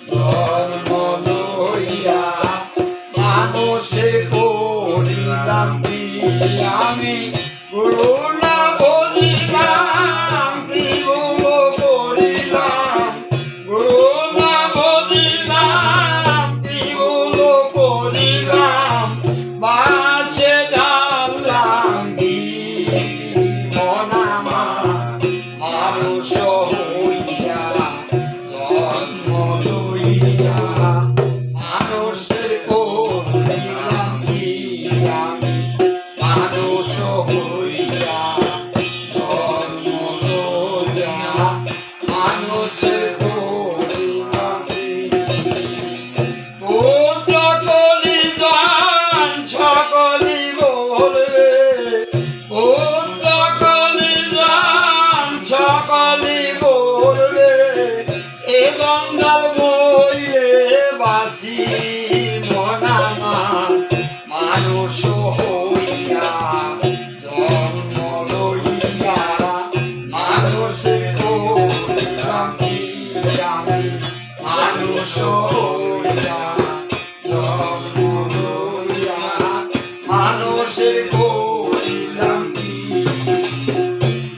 জন্ম লইয়া মানুষের করিলাম কি আমি গুরু না বুঝিলাম কি গুলো করিলাম গুরু না বুঝিলাম কি গুলো করিলাম বাসে ডাললাম কি মন আমার মানুষ হইয়া জন্ম লইয়া মানুষের করিলাম কি আমি মানুষ হইয়া জন্ম লইয়া মানুষের করিলাম কি পুত্র কলিজান সকলি বলবে পুত্র কলিজান সকলি বলবে এ গঙ্গার বইলে বাসি মন আমার মানুষ হইয়া জন্ম লইয়া মানুষের করিলাম কি আমি মানুষ হইয়া জন্ম লইয়া মানুষের করিলাম কি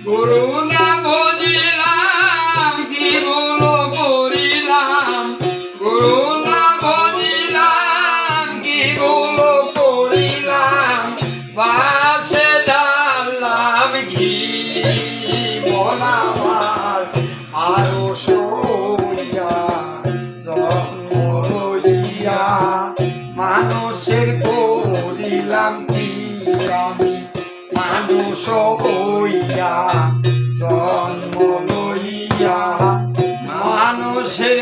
গুরু না বুঝিলাম কি গুলো করিলাম গুরু না বুঝিলাম কি গুলো করিলাম বাসে ডাললাম ঘি মন আমার মানুষ হইয়া জন্ম লইয়া মানুষের করিলাম কি আমি মানুষ হইয়া জন্ম লইয়া মানুষের